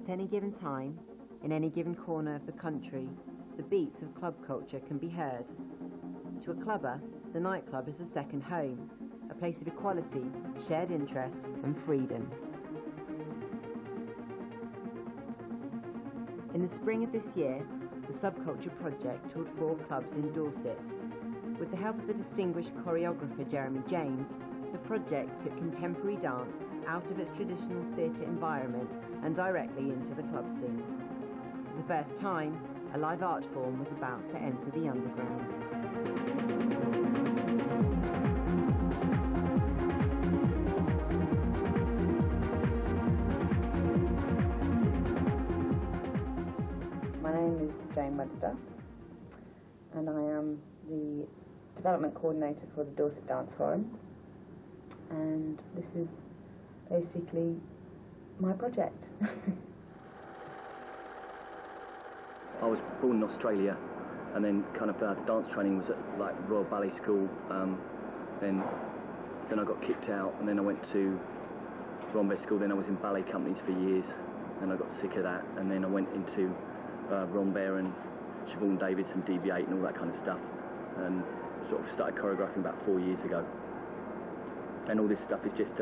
At any given time, in any given corner of the country, the beats of club culture can be heard. To a clubber, the nightclub is a second home, a place of equality, shared interest and freedom. In the spring of this year, the Subculture project toured 4 clubs in Dorset. With the help of the distinguished choreographer Jeremy James, the project took contemporary dance out of its traditional theatre environment and directly into the club scene. For the first time, a live art form was about to enter the underground. My name is Jane Webster, and I am the development coordinator for the Dorset Dance Forum, and this is basically my project. I was born in Australia, and then kind of dance training was at like Royal Ballet School. Then I got kicked out, and then I went to Rombay School. Then I was in ballet companies for years, and I got sick of that. And then I went into Rombay and Siobhan Davis and DV8 and all that kind of stuff, and sort of started choreographing about 4 years ago. And all this stuff is just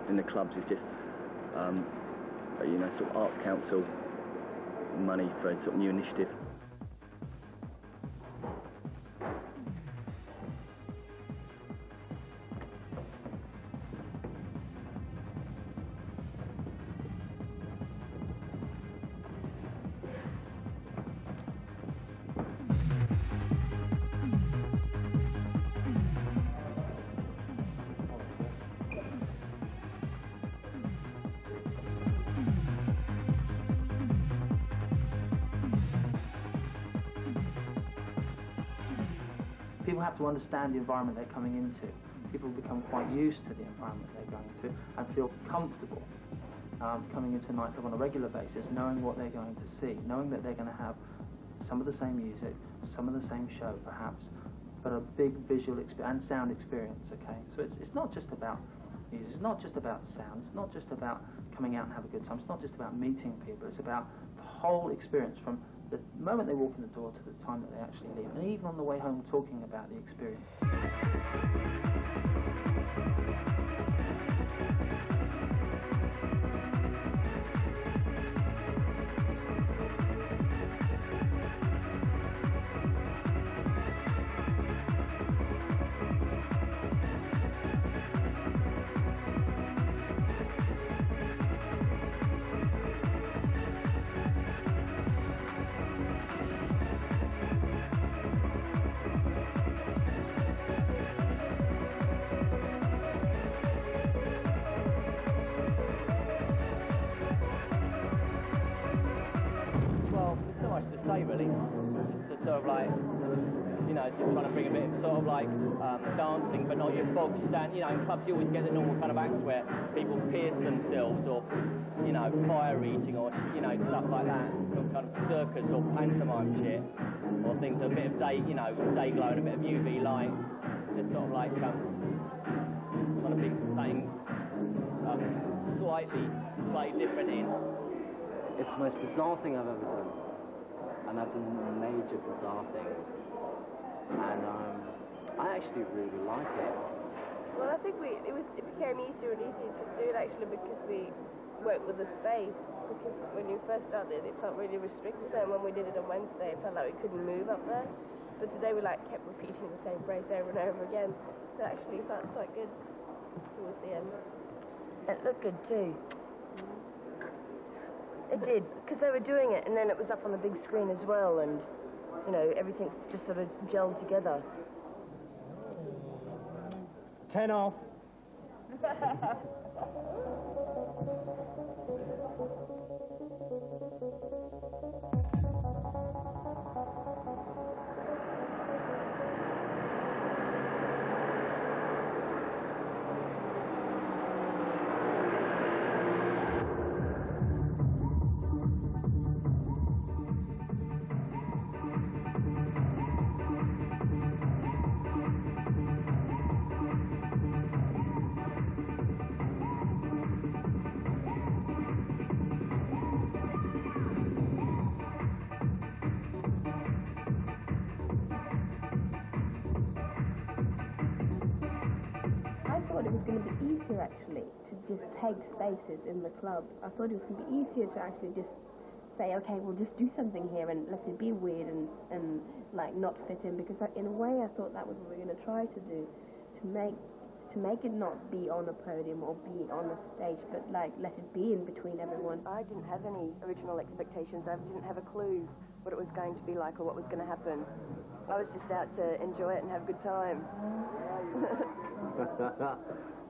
in the clubs is just you know, sort of Arts Council money for a sort of new initiative. People have to understand the environment they're coming into. People become quite used to the environment they're going to and feel comfortable coming into a nightclub on a regular basis, knowing what they're going to see, knowing that they're going to have some of the same music, some of the same show perhaps, but a big visual and sound experience, okay? So it's not just about music, it's not just about sound, it's not just about coming out and have a good time, it's not just about meeting people, it's about the whole experience from the moment they walk in the door to the time that they actually leave, and even on the way home talking about the experience. Really, just to sort of like, you know, just trying to bring a bit of sort of like dancing, but not your bog stand. You know, in clubs you always get the normal kind of acts where people pierce themselves, or you know, fire eating, or you know, stuff like that, some kind of circus or pantomime shit, or things with a bit of day, you know, day glow and a bit of UV light. Just sort of like kind of be something slightly different in. It's the most bizarre thing I've ever done. And I've done major bizarre things, and I actually really like it. Well, I think it became easier and easier to do it actually because we worked with the space. Because when you first started, it felt really restricted, and when we did it on Wednesday, it felt like we couldn't move up there. But today we like kept repeating the same phrase over and over again, so it actually felt quite good towards the end. It looked good too. It did, because they were doing it, and then it was up on the big screen as well, and, you know, everything's just sort of gelled together. 10 off. easier actually to just take spaces in the club. I thought it was going to be easier to actually just say, okay, we'll just do something here and let it be weird and like not fit in, because in a way I thought that was what we were going to try to do, to make it not be on a podium or be on a stage, but like let it be in between everyone. I didn't have any original expectations. I didn't have a clue what it was going to be like or what was going to happen. I was just out to enjoy it and have a good time.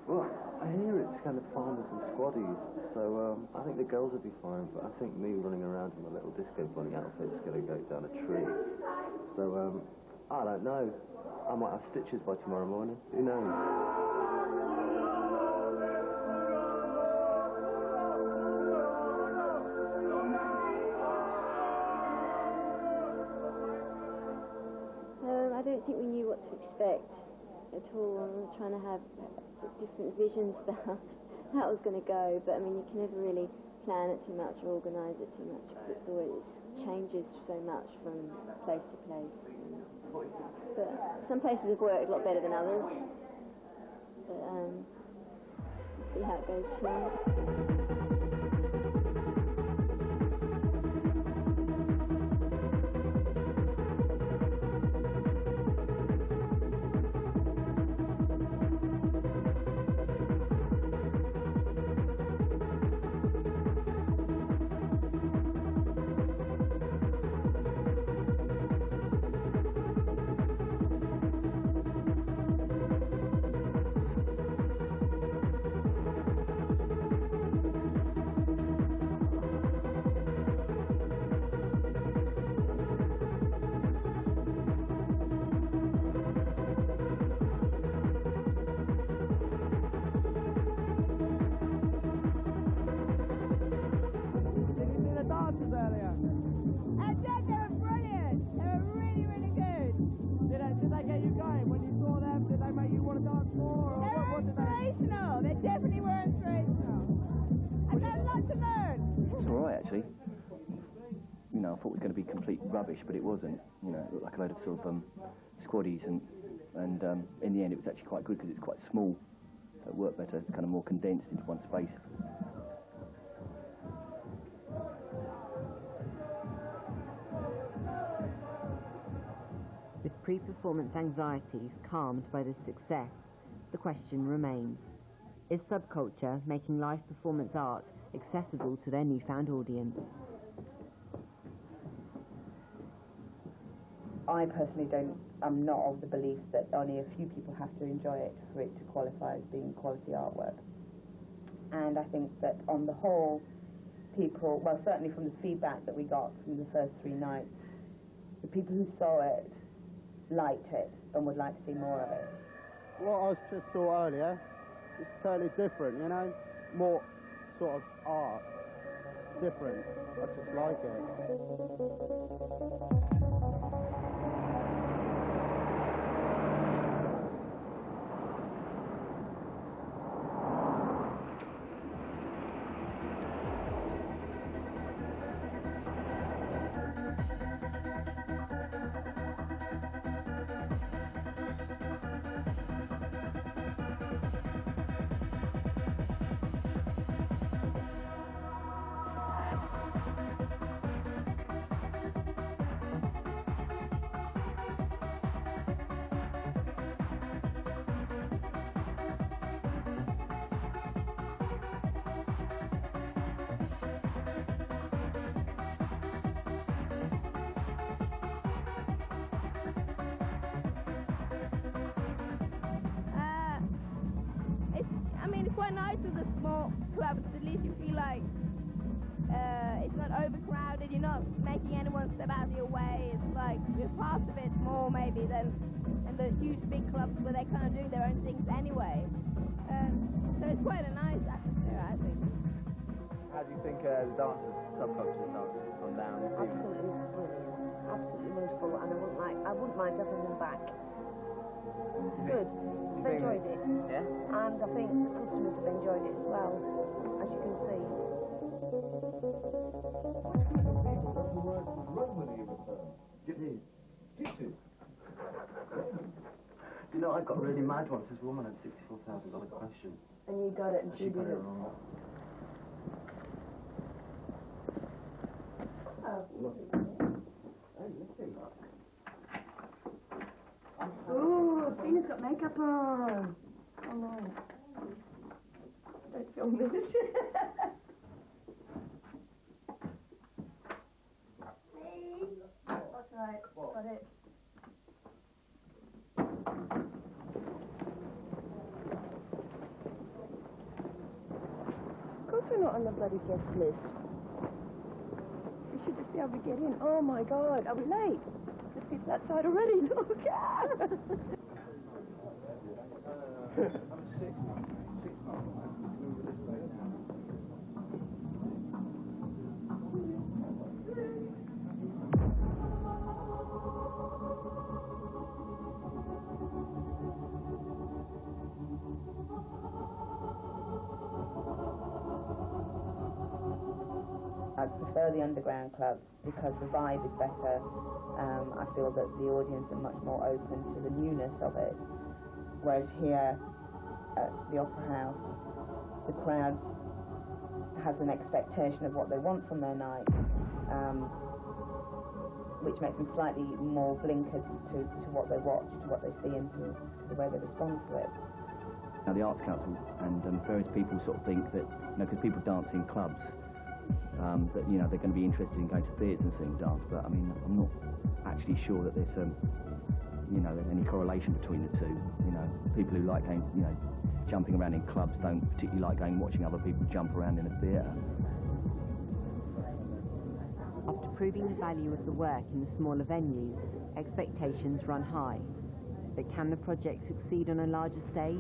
Well, I hear it's kind of farmers and squaddies, so I think the girls will be fine, but I think me running around in my little disco bunny outfit's going to go down a tree. So, I don't know. I might have stitches by tomorrow morning. Who knows? I don't think we knew what to expect at all. We were trying to have different visions about how it was going to go, but I mean, you can never really plan it too much or organise it too much, because it always changes so much from place to place. But some places have worked a lot better than others. But we'll see how it goes tonight. You know, I thought it was going to be complete rubbish, but it wasn't. You know, it looked like a load of sort of squaddies, and in the end it was actually quite good because it's quite small, so it worked better. It's kind of more condensed into one space. With pre-performance anxieties calmed by this success, the question remains: is Subculture making live performance art accessible to their newfound audience? I personally I'm not of the belief that only a few people have to enjoy it for it to qualify as being quality artwork. And I think that on the whole, people, well, certainly from the feedback that we got from the first 3 nights, the people who saw it liked it and would like to see more of it. What I just saw earlier is totally different, you know, more sort of art, different. I just like it. It's quite nice with the small clubs. At least you feel like it's not overcrowded. You're not making anyone step out of your way. It's like you're part of it more maybe than in the huge big clubs where they're kind of doing their own things anyway. So it's quite a nice atmosphere, I think. How do you think the dancers, Subculture dance, gone down? Absolutely brilliant, absolutely wonderful, and I wouldn't mind having them back. Good. They've enjoyed it. Yeah? And I think the customers have enjoyed it as well, as you can see. The word Romany returned. You know, I got really mad once. This woman had $64,000 question. And you got it and She got it wrong. Oh, Tina's got makeup on. Oh no. Don't film this. That's right. Got it. Of course we're not on the bloody guest list. We should just be able to get in. Oh my god, are we late? There's people outside already. Look. I prefer the underground clubs because the vibe is better. I feel that the audience are much more open to the newness of it. Whereas here at the Opera House, the crowd has an expectation of what they want from their night, which makes them slightly more blinkered to what they watch, to what they see, and to the way they respond to it. Now, the Arts Council and various people sort of think that, because people dance in clubs, that, they're going to be interested in going to theatres and seeing dance, but I mean, I'm not actually sure that there's, there's any correlation between the two. People who like going, jumping around in clubs don't particularly like going and watching other people jump around in a theatre. After proving the value of the work in the smaller venues, expectations run high. But can the project succeed on a larger stage?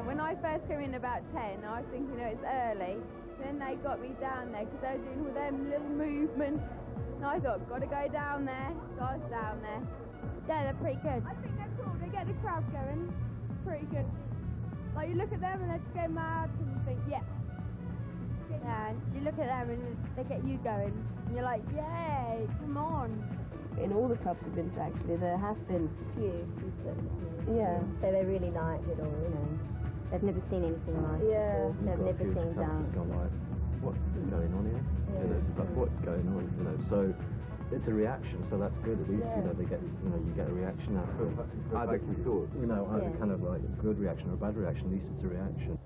When I first came in about 10, I was thinking, it's early. Then they got me down there because they were doing all them little movements. And I thought, got to go down there. So I was down there. Yeah, they're pretty good. I think they're cool. They get the crowd going. Pretty good. Like, you look at them and they just go mad and you think, yeah. Yeah, and you look at them and they get you going. And you're like, yay, come on. In all the clubs I've been to, actually, there have been Few. yeah. So they really like it, or they've never seen anything like it. Yeah. They've never seen dance. Gone like, what's going on here? It's like, what's going on? So it's a reaction. So that's good. At least they get, you get a reaction out of it. Either kind of like a good reaction or a bad reaction. At least it's a reaction.